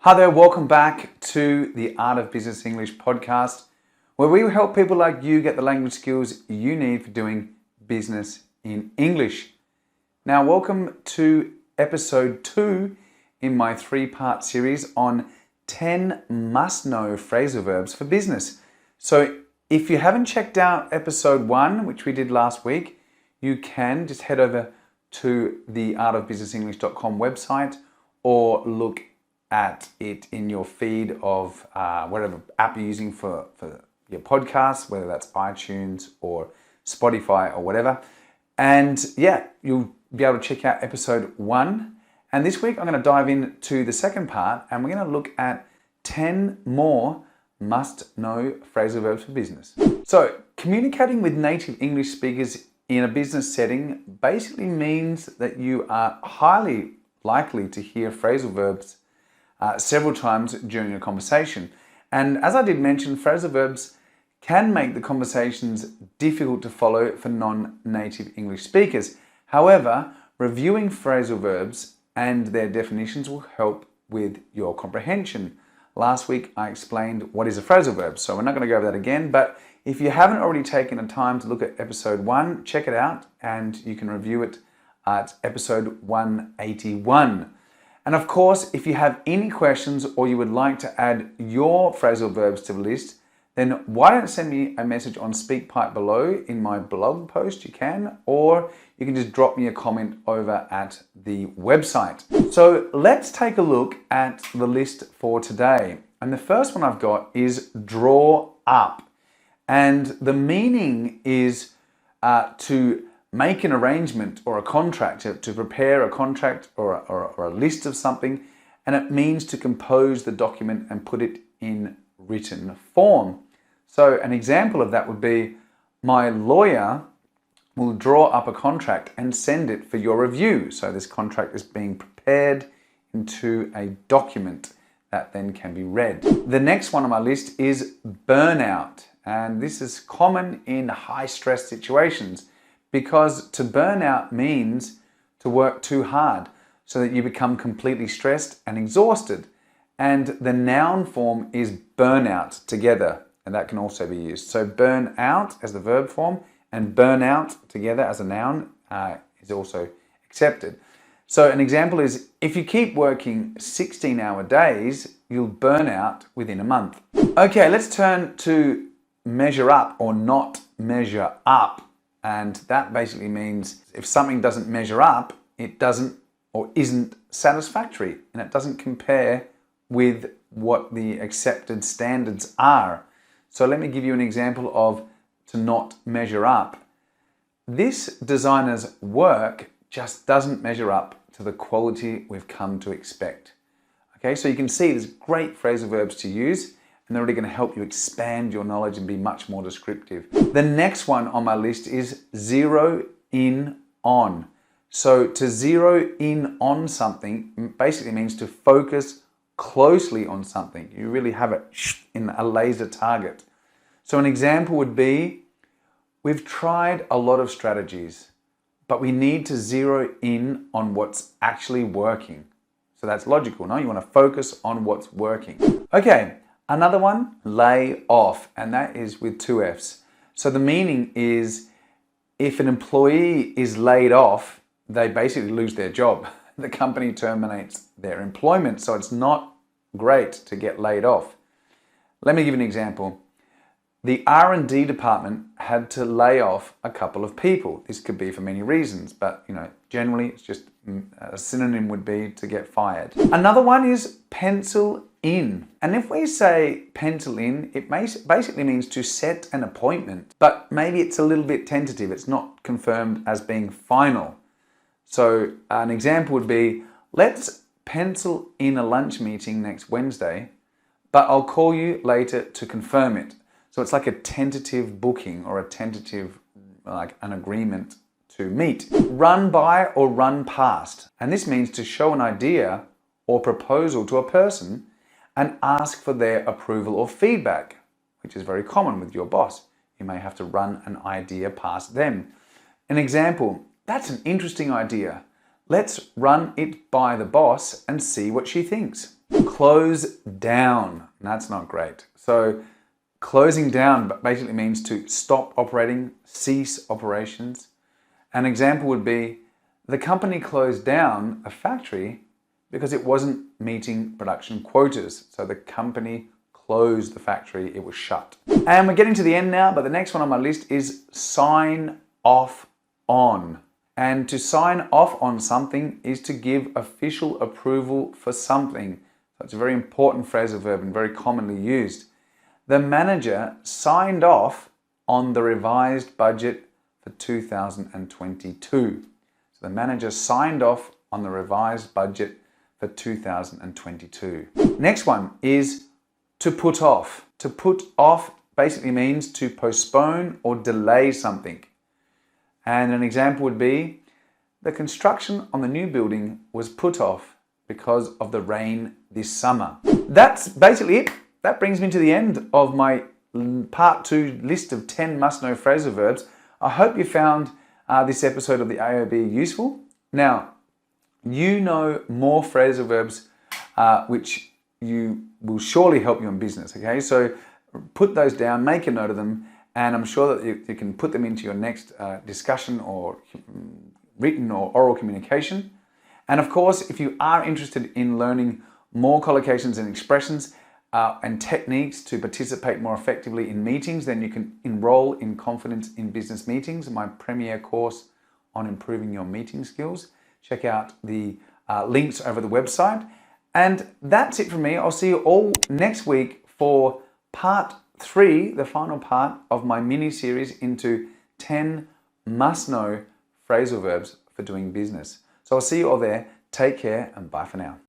Hi there, welcome back to the Art of Business English podcast, where we help people like you get the language skills you need for doing business in English. Now, welcome to episode 2 in my 3-part series on 10 must-know phrasal verbs for business. So if you haven't checked out episode 1, which we did last week, you can just head over to the artofbusinessenglish.com website or look at it in your feed of whatever app you're using for your podcasts, whether that's iTunes or Spotify or whatever. And yeah, you'll be able to check out episode 1. And this week I'm going to dive into the second part and we're going to look at 10 more must-know phrasal verbs for business. So communicating with native English speakers in a business setting basically means that you are highly likely to hear phrasal verbs several times during a conversation. And as I did mention, phrasal verbs can make the conversations difficult to follow for non-native English speakers. However, reviewing phrasal verbs and their definitions will help with your comprehension. Last week I explained what is a phrasal verb, so we're not going to go over that again, but if you haven't already taken the time to look at episode 1, check it out and you can review it at episode 181. And of course, if you have any questions or you would like to add your phrasal verbs to the list, then why don't send me a message on SpeakPipe below in my blog post, you can, or you can just drop me a comment over at the website. So let's take a look at the list for today. And the first one I've got is draw up. And the meaning is to make an arrangement or a contract, to prepare a contract or a list of something, and it means to compose the document and put it in written form. So an example of that would be, my lawyer will draw up a contract and send it for your review. So this contract is being prepared into a document that then can be read. The next one on my list is burnout, and this is common in high stress situations, because to burn out means to work too hard so that you become completely stressed and exhausted. And the noun form is burnout together, and that can also be used. So burn out as the verb form and burnout together as a noun is also accepted. So an example is, if you keep working 16-hour days, you'll burn out within a month. Okay, let's turn to measure up or not measure up. And that basically means if something doesn't measure up, it doesn't or isn't satisfactory, and it doesn't compare with what the accepted standards are. So let me give you an example of to not measure up. This designer's work just doesn't measure up to the quality we've come to expect. Okay, so you can see there's great phrasal verbs to use, and they're really going to help you expand your knowledge and be much more descriptive. The next one on my list is zero in on. So to zero in on something basically means to focus closely on something. You really have it in a laser target. So an example would be, we've tried a lot of strategies, but we need to zero in on what's actually working. So that's logical, no? You want to focus on what's working. Okay. Another one, lay off, and that is with 2 F's. So the meaning is, if an employee is laid off, they basically lose their job. The company terminates their employment, so it's not great to get laid off. Let me give you an example. The R&D department had to lay off a couple of people. This could be for many reasons, but generally it's just a synonym would be to get fired. Another one is pencil in. And if we say pencil in, it basically means to set an appointment, but maybe it's a little bit tentative. It's not confirmed as being final. So an example would be, let's pencil in a lunch meeting next Wednesday, but I'll call you later to confirm it. So it's like a tentative booking or a tentative, like an agreement to meet. Run by or run past. And this means to show an idea or proposal to a person and ask for their approval or feedback, which is very common with your boss. You may have to run an idea past them. An example, that's an interesting idea. Let's run it by the boss and see what she thinks. Close down. That's not great. So closing down basically means to stop operating, cease operations. An example would be, the company closed down a factory because it wasn't meeting production quotas. So the company closed the factory, it was shut. And we're getting to the end now, but the next one on my list is sign off on. And to sign off on something is to give official approval for something. So it's a very important phrasal verb and very commonly used. The manager signed off on the revised budget for 2022. So the manager signed off on the revised budget for 2022. Next one is to put off. To put off basically means to postpone or delay something. And an example would be, the construction on the new building was put off because of the rain this summer. That's basically it. That brings me to the end of my part 2 list of 10 must-know phrasal verbs. I hope you found this episode of the AOB useful. Now, you know more phrasal verbs which you will surely help you in business, okay? So put those down, make a note of them, and I'm sure that you can put them into your next discussion or written or oral communication. And of course, if you are interested in learning more collocations and expressions and techniques to participate more effectively in meetings, then you can enroll in Confidence in Business Meetings, my premier course on improving your meeting skills. Check out the links over the website. And that's it from me. I'll see you all next week for part 3, the final part of my mini-series into 10 must-know phrasal verbs for doing business. So I'll see you all there. Take care and bye for now.